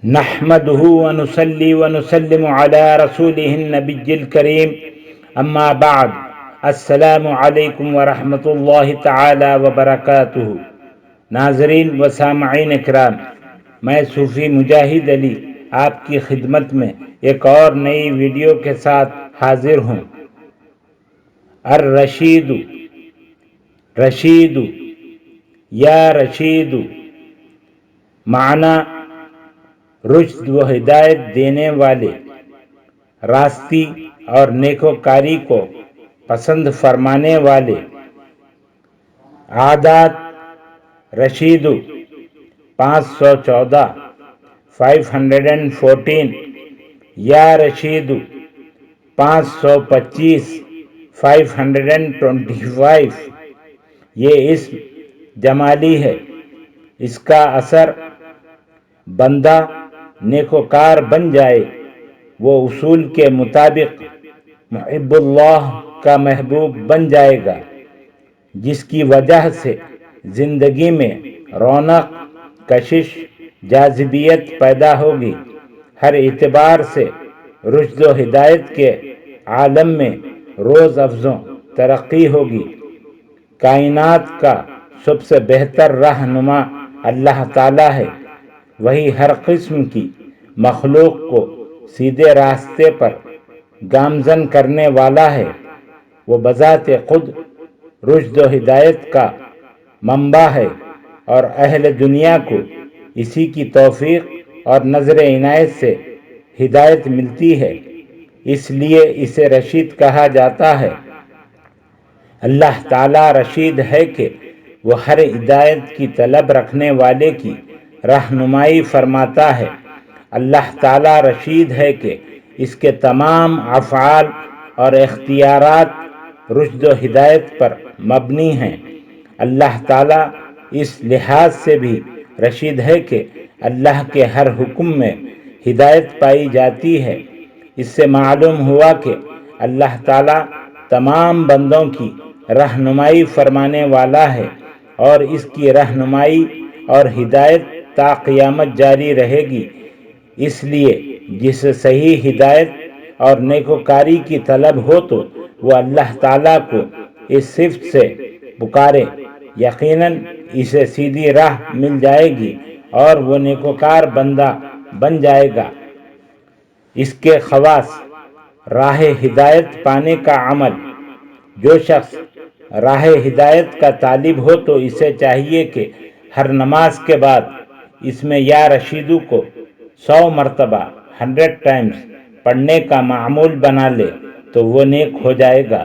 نحمده ونصلي ونسلم على رسوله النبي الكريم اما بعد السلام علیکم ورحمۃ اللہ تعالی وبرکاتہ۔ ناظرین و سامعین اکرام، میں صوفی مجاہد علی آپ کی خدمت میں ایک اور نئی ویڈیو کے ساتھ حاضر ہوں۔ الرشید، رشید یا رشید معنی رشد و ہدایت دینے والے، راستی اور نیکوکاری کو پسند فرمانے والے۔ عادات رشید 514 514 یا رشید 525 525۔ یہ اسم جمالی ہے۔ اس کا اثر بندہ نیکوکار بن جائے، وہ اصول کے مطابق محب اللہ کا محبوب بن جائے گا، جس کی وجہ سے زندگی میں رونق، کشش، جاذبیت پیدا ہوگی۔ ہر اعتبار سے رشد و ہدایت کے عالم میں روز افزوں ترقی ہوگی۔ کائنات کا سب سے بہتر رہنما اللہ تعالیٰ ہے۔ وہی ہر قسم کی مخلوق کو سیدھے راستے پر گامزن کرنے والا ہے۔ وہ بذات خود رشد و ہدایت کا منبع ہے اور اہل دنیا کو اسی کی توفیق اور نظر عنایت سے ہدایت ملتی ہے، اس لیے اسے رشید کہا جاتا ہے۔ اللہ تعالیٰ رشید ہے کہ وہ ہر ہدایت کی طلب رکھنے والے کی رہنمائی فرماتا ہے۔ اللہ تعالیٰ رشید ہے کہ اس کے تمام افعال اور اختیارات رشد و ہدایت پر مبنی ہیں۔ اللہ تعالیٰ اس لحاظ سے بھی رشید ہے کہ اللہ کے ہر حکم میں ہدایت پائی جاتی ہے۔ اس سے معلوم ہوا کہ اللہ تعالیٰ تمام بندوں کی رہنمائی فرمانے والا ہے اور اس کی رہنمائی اور ہدایت تا قیامت جاری رہے گی۔ اس لیے جسے صحیح ہدایت اور نیکوکاری کی طلب ہو تو وہ اللہ تعالیٰ کو اس صفت سے پکارے، یقیناً اسے سیدھی راہ مل جائے گی اور وہ نیکوکار بندہ بن جائے گا۔ اس کے خواص: راہ ہدایت پانے کا عمل۔ جو شخص راہ ہدایت کا طالب ہو تو اسے چاہیے کہ ہر نماز کے بعد اس میں یا رشیدو کو 100 مرتبہ 100 ٹائمز پڑھنے کا معمول بنا لے تو وہ نیک ہو جائے گا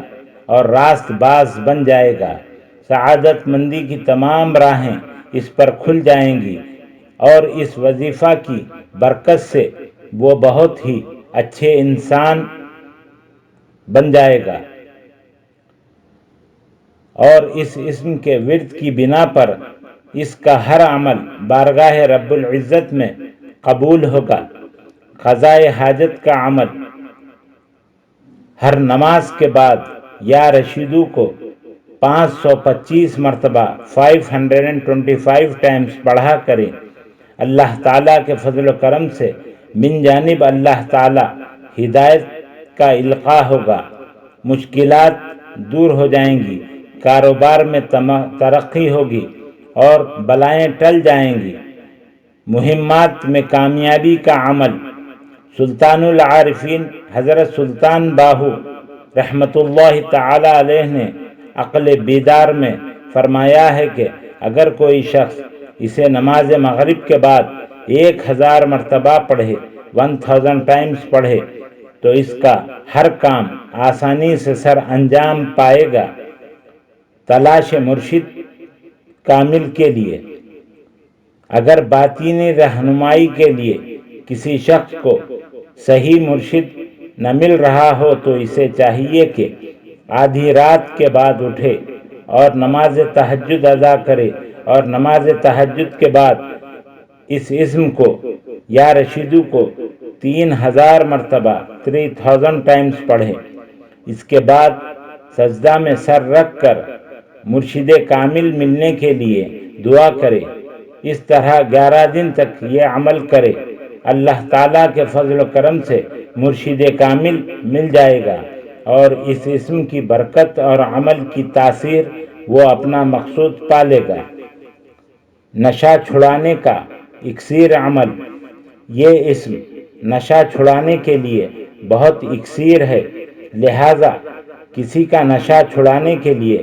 اور راست باز بن جائے گا۔ سعادت مندی کی تمام راہیں اس پر کھل جائیں گی اور اس وظیفہ کی برکت سے وہ بہت ہی اچھے انسان بن جائے گا اور اس اسم کے ورد کی بنا پر اس کا ہر عمل بارگاہ رب العزت میں قبول ہوگا۔ قضاء حاجت کا عمل: ہر نماز کے بعد یا رشیدو کو 525 مرتبہ 525 ٹائمز پڑھا کریں۔ اللہ تعالیٰ کے فضل و کرم سے من جانب اللہ تعالیٰ ہدایت کا القاء ہوگا، مشکلات دور ہو جائیں گی، کاروبار میں ترقی ہوگی اور بلائیں ٹل جائیں گی۔ مہمات میں کامیابی کا عمل: سلطان العارفین حضرت سلطان باہو رحمۃ اللہ تعالی علیہ نے عقل بیدار میں فرمایا ہے کہ اگر کوئی شخص اسے نماز مغرب کے بعد 1000 مرتبہ پڑھے، 1000 ٹائمز پڑھے، تو اس کا ہر کام آسانی سے سر انجام پائے گا۔ تلاش مرشد کامل کے لیے: اگر باطینی رہنمائی کے لیے کسی شخص کو صحیح مرشد نہ مل رہا ہو تو اسے چاہیے کہ آدھی رات کے بعد اٹھے اور نماز تہجد ادا کرے اور نماز تہجد کے بعد اس اسم کو یا رشیدو کو 3000 مرتبہ 3000 ٹائمز پڑھے۔ اس کے بعد سجدہ میں سر رکھ کر مرشد کامل ملنے کے لیے دعا کرے۔ اس طرح 11 دن تک یہ عمل کرے اللہ تعالیٰ کے فضل و کرم سے مرشد کامل مل جائے گا، اور اس اسم کی برکت اور عمل کی تاثیر وہ اپنا مقصود پالے گا۔ نشہ چھڑانے کا اکسیر عمل۔ یہ اسم نشہ چھڑانے کے لیے بہت اکسیر ہے، لہذا کسی کا نشہ چھڑانے کے لیے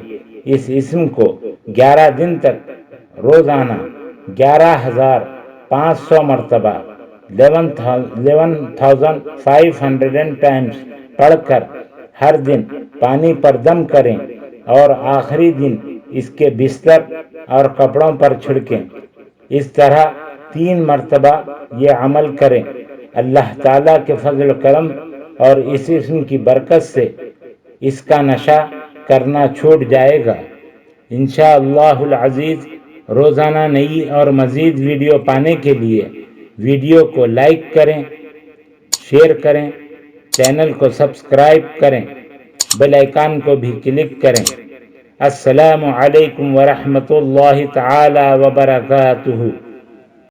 اس اسم کو 11 دن تک روزانہ 11,500 مرتبہ 11,500 ٹائمز پڑھ کر ہر دن پانی پر دم کریں اور آخری دن اس کے بستر اور کپڑوں پر چھڑکیں۔ اس طرح 3 مرتبہ یہ عمل کریں۔ اللہ تعالیٰ کے فضل و کرم اور اس اسم کی برکت سے اس کا نشہ کرنا چھوٹ جائے گا۔ انشاءاللہ العزیز روزانہ نئی اور مزید ویڈیو پانے کے لیے ویڈیو کو لائک کریں، شیئر کریں، چینل کو سبسکرائب کریں، بیل آئیکن کو بھی کلک کریں۔ السلام علیکم ورحمۃ اللہ تعالی وبرکاتہ۔